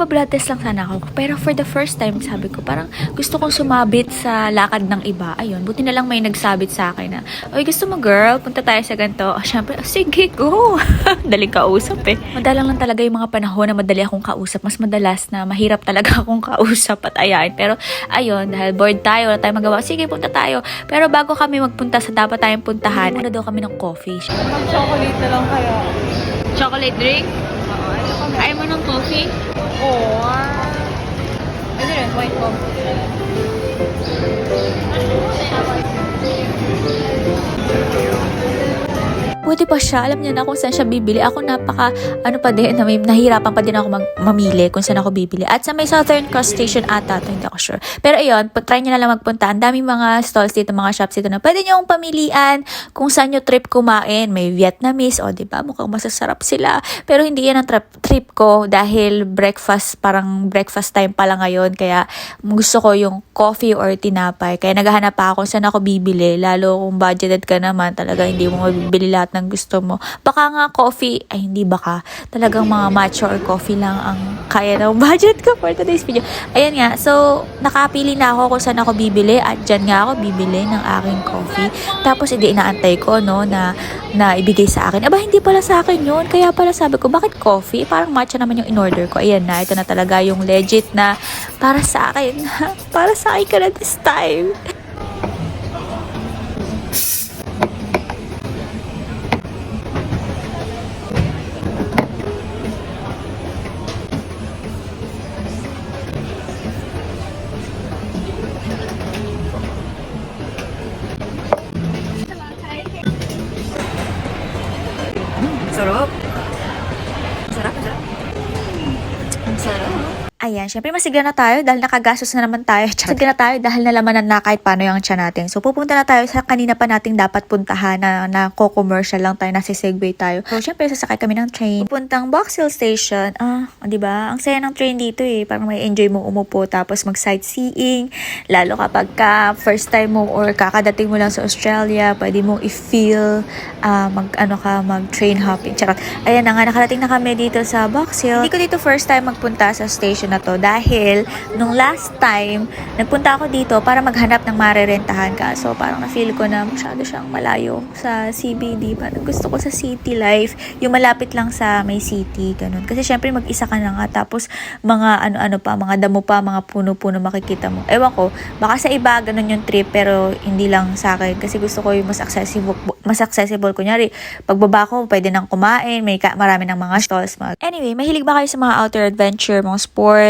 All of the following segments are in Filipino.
magpa-blood test lang sana ako. Pero for the first time, sabi ko, parang gusto kong sumabit sa lakad ng iba. Ayun, buti na lang may nagsabit sa akin na, oy, gusto mo girl, punta tayo sa ganito. Syempre, sige, go. Daling kausap eh. Madalang lang talaga yung mga panahon na madali akong kausap. Mas madalas na mahirap talaga akong kausap at ayain. Pero ayun, dahil bored tayo, wala tayong magawa, sige, punta tayo. Pero bago kami magpunta sa dapat tayong puntahan, muna daw kami ng coffee. Mag-chocolate na lang kaya. Chocolate drink? Ayaw mo ng coffee? Oo. Ano rin, white coffee. Pwede pa siya. Alam niya na kung saan siya bibili. Ako nahihirapan pa din ako mamili kung saan ako bibili. At sa may Southern Cross Station ata, hindi ako sure. Pero ayun, try niyo na lang magpunta. Ang daming mga stalls dito, mga shops dito na pwede niyo pamilian kung saan niyo trip kumain. May Vietnamese, o diba? Mukhang masasarap sila. Pero hindi yan ang trip ko dahil parang breakfast time pala ngayon. Kaya gusto ko yung coffee or tinapay. Kaya naghahanap pa ako kung saan ako bibili. Lalo kung budgeted ka naman, talaga hindi mo mabibili lahat ng gusto mo. Baka nga coffee, ay hindi baka, talagang mga matcha or coffee lang ang kaya ng budget ko for today's video. Ayan nga, so nakapili na ako kung saan ako bibili at dyan nga ako bibili ng aking coffee. Tapos hindi inaantay ko na ibigay sa akin. Aba, hindi pala sa akin yun. Kaya pala sabi ko, bakit coffee? Parang matcha naman yung in-order ko. Ayan na, ito na talaga yung legit na para sa akin. Para sa akin ka na this time. Sarap. Sarap, sarap. Ang sarap. Ayan, syempre masigla na tayo dahil nakagastos na naman tayo. Masigla na tayo dahil nalamanan na kahit paano yung tiyan natin. So, pupunta na tayo sa kanina pa nating dapat puntahan na co-commercial lang tayo, nasi-segue tayo. So, syempre, sasakay kami ng train. Pupuntang Box Hill Station. Diba? Ang saya ng train dito eh. Parang may enjoy mo umupo tapos mag-sightseeing. Lalo kapag first time mo or kakadating mo lang sa Australia, pwede mo i-feel mag-train hopping. Charot. Ayan na nga, nakarating na kami dito sa Box Hill. Hindi ko dito first time magpunta sa station na to dahil nung last time nagpunta ako dito para maghanap ng marerentahan ka. So parang na-feel ko na masyado siyang malayo sa CBD. Parang gusto ko sa city life, yung malapit lang sa may city, ganun. Kasi syempre mag-isa ka na nga tapos mga mga damo pa, mga puno-puno makikita mo. Ewan ko, baka sa iba ganun yung trip pero hindi lang sa akin kasi gusto ko yung mas accessible. Kunyari, pagbaba ko, pwede nang kumain, marami ng mga stalls. Anyway, mahilig ba kayo sa mga outdoor adventure, mga sports,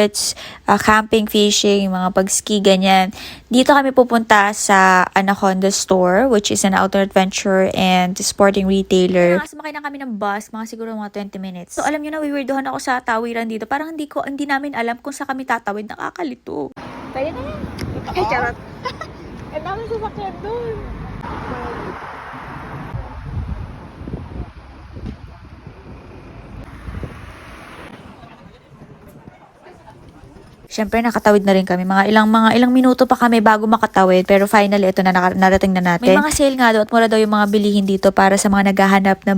camping, fishing, mga pag-ski, ganyan? Dito kami pupunta sa Anaconda Store, which is an outdoor adventure and sporting retailer. Sumakay na kami ng bus, mga siguro mga 20 minutes. So, alam nyo na, wiwirdohan ako sa tawiran dito. Parang hindi namin alam kung saan kami tatawid. Nakakalito. Kaya na yan. Ay, charot. Ang dami sasakyan doon. Siyempre, nakatawid na rin kami. Mga ilang minuto pa kami bago makatawid. Pero finally, ito na, narating na natin. May mga sale nga daw at mura daw yung mga bilihin dito para sa mga naghahanap ng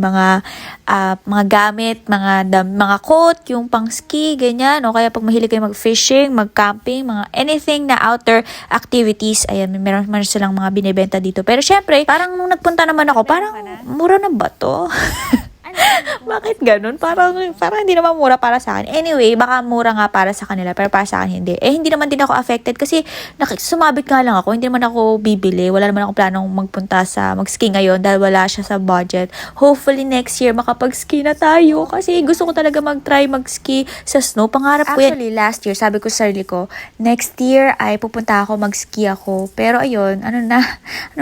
mga gamit, mga coat, yung pang ski, ganyan. O kaya pag mahilig kayo mag-fishing, mag-camping, mga anything na outdoor activities. Ayan, meron silang mga binibenta dito. Pero syempre, parang nung nagpunta naman ako, parang mura na ba to? Bakit ganun? Parang hindi naman mura para sa akin. Anyway, baka mura nga para sa kanila, pero para sa akin hindi. Hindi naman din ako affected kasi sumabit nga lang ako. Hindi naman ako bibili. Wala naman ako planong mag-ski ngayon dahil wala siya sa budget. Hopefully next year makapag-ski na tayo kasi gusto ko talaga mag-try mag-ski sa snow. Pangarap ko yan. Actually, last year, sabi ko sa sarili ko, next year ay pupunta ako, mag-ski ako. Pero ayun, anong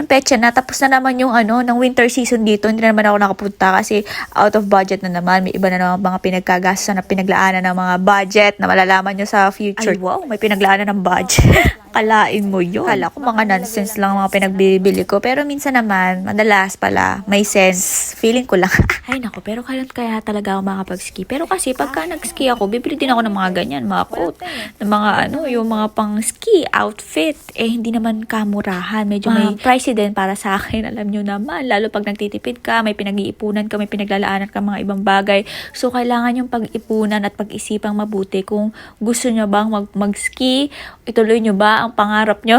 petsa na? Tapos na naman yung ng winter season dito. Hindi na naman ako nakapunta kasi out of budget na naman. May iba na naman mga pinagkagasto na pinaglaanan ng mga budget na malalaman nyo sa future. Ay, wow, may pinaglaanan ng budget. Kalain mo yun. Kala ko mga nonsense lang mga pinagbibili ko. Pero minsan naman, madalas pala, may sense. Feeling ko lang. Ay nako, pero kaya talaga ako makapag-ski. Pero kasi pagka nag-ski ako, bibili din ako ng mga ganyan, mga coat, ng mga yung mga pang-ski outfit. Hindi naman kamurahan. Medyo may pricey din para sa akin. Alam nyo naman, lalo pag nagtitipid ka, may pinag-iipunan ka, may pinaglalaan madadaanan ka mga ibang bagay. So, kailangan yung pag-ipunan at pag-isipang mabuti kung gusto nyo bang mag-ski, ituloy nyo ba ang pangarap nyo?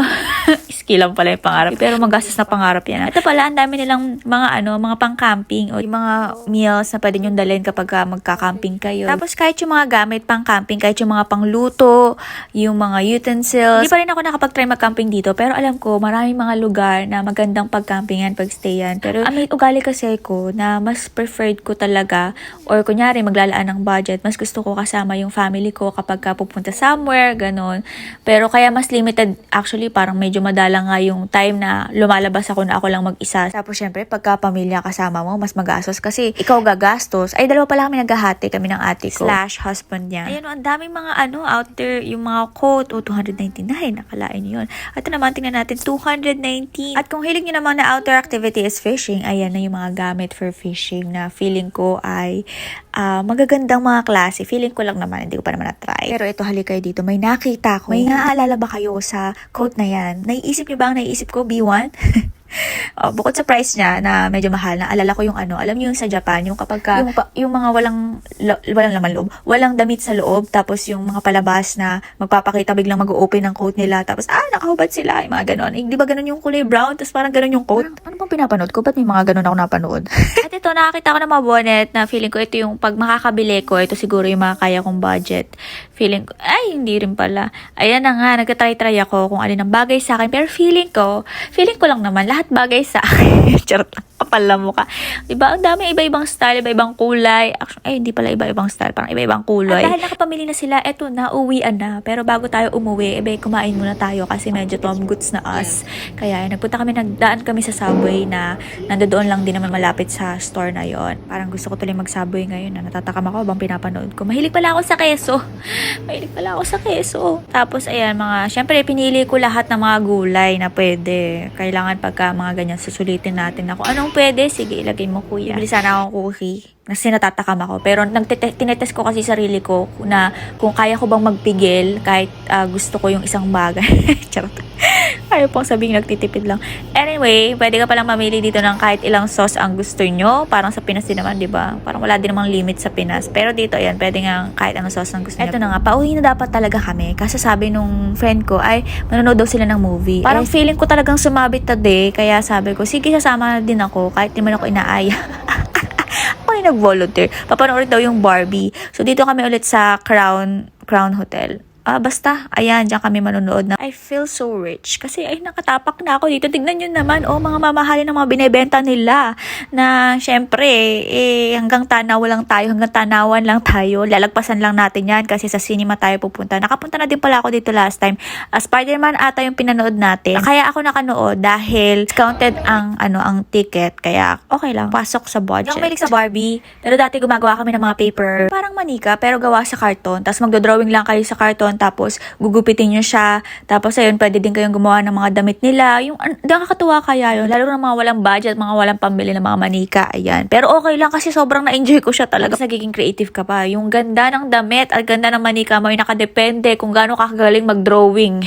Ski lang pala yung pangarap. Pero magastos na pangarap yan. Ito pala, ang dami nilang mga pang-camping o yung mga meals na pwede nyo dalhin kapag magka-camping kayo. Tapos kahit yung mga gamit pang-camping, kahit yung mga pangluto, yung mga utensils. Hindi pa rin ako nakapag-try mag-camping dito, pero alam ko, maraming mga lugar na magandang pag-campingan, pag-stayan. Pero may ugali kasi ko na mas preferred ko talaga, or kunyari maglalaan ng budget, mas gusto ko kasama yung family ko kapag pupunta somewhere, ganon. Pero kaya mas limited, actually parang medyo madala nga yung time na lumalabas ako na ako lang mag-isa. Tapos syempre, pagka pamilya kasama mo, mas magastos kasi ikaw gagastos. Ay, dalawa pala kami naghahati, kami ng ate ko / husband niya. Ayan, ang daming mga out there, yung mga coat, 299, nakalain yun. At naman, tingnan natin, 219. At kung hilig nyo naman na outdoor activity is fishing, ayan na yung mga gamit for fishing na feeling ko ay magagandang mga klase. Feeling ko lang naman, hindi ko pa naman na-try. Pero ito, halik kayo dito, may nakita ko. May naaalala ba kayo sa coat na yan? Naiisip nyo ba ang naiisip ko, B1? Bukod sa price niya na medyo mahal, na alala ko yung alam niyo yung sa Japan, yung kapag yung mga walang laman loob, walang damit sa loob, tapos yung mga palabas na magpapakita biglang mag-open ng coat nila, tapos nakahubad sila, yung mga ganon. Di ba ganon yung kulay brown, tapos parang ganon yung coat? Ano bang pinapanood ko? Ba't may mga ganon ako napanood? At ito, nakakita ko ng mga bonnet na feeling ko ito yung pag makakabili ko, ito siguro yung mga kaya kong budget. Feeling ko, hindi rin pala. Ayan na nga, nagka-try ako kung alin ang bagay sa akin, pero feeling ko lang naman, lahat bagay sa akin. Charot lang. Kapal lang mukha. Diba? Ang dami iba-ibang style, iba-ibang kulay. Actually, hindi pala iba-ibang style. Parang iba-ibang kulay. At dahil nakapamili na sila, eto na, uwian na. Pero bago tayo umuwi, kumain muna tayo kasi medyo Tom Goods na us. Kaya, nagdaan kami sa Subway na nandoon lang din naman malapit sa store na yon. Parang gusto ko tuloy mag-Subway ngayon na natatakam ako bang pinapanood ko. Mahilig pala ako sa keso. Tapos, ayan, syempre, pinili ko lahat ng mga gulay na pwede. Kailangan pagka mga ganyan, susulitin natin ako. Anong pwede? Sige, ilagay mo, kuya. Bili sana akong cookie. Kasi natatakam ako. Pero tinetest ko kasi sarili ko na kung kaya ko bang magpigil kahit gusto ko yung isang bagay. Charot. Ayaw pong sabihin nagtitipid lang. Anyway, pwede ka palang mamili dito ng kahit ilang sauce ang gusto nyo. Parang sa Pinas din naman, di ba? Parang wala din namang limit sa Pinas. Pero dito, ayan, pwede nga kahit anong sauce ang gusto nyo. Eto na nga, pauwi na dapat talaga kami. Kasi sabi nung friend ko, ay, manonood daw sila ng movie. Parang feeling ko talagang sumabit today. Kaya sabi ko, sige, sasama na din ako. Kahit di man ako inaaya. Ako yung nag-volunteer. Papanoorin daw yung Barbie. So, dito kami ulit sa Crown Hotel. Basta, ayan, diyan kami manonood na. I feel so rich. Kasi, nakatapak na ako dito. Tignan nyo naman, mga mamahalin ng mga binebenta nila. Na, syempre, hanggang tanawan lang tayo. Lalagpasan lang natin yan kasi sa cinema tayo pupunta. Nakapunta na din pala ako dito last time. Spider-Man ata yung pinanood natin. Kaya ako nakanood dahil discounted ang ticket. Kaya, okay lang. Pasok sa budget. Yung mahilig sa Barbie, pero dati gumagawa kami ng mga paper. Parang manika, pero gawa sa karton. Tapos magdodrawing lang kayo sa karton. Tapos gugupitin nyo siya. Tapos ayun, pwede din kayong gumawa ng mga damit nila. Yung nakakatuwa kaya yun. Lalo ng mga walang budget, mga walang pambili ng mga manika. Ayan. Pero okay lang kasi sobrang na-enjoy ko siya talaga. Kasi nagiging creative ka pa. Yung ganda ng damit at ganda ng manika mo ay nakadepende kung gaano ka kagaling mag-drawing.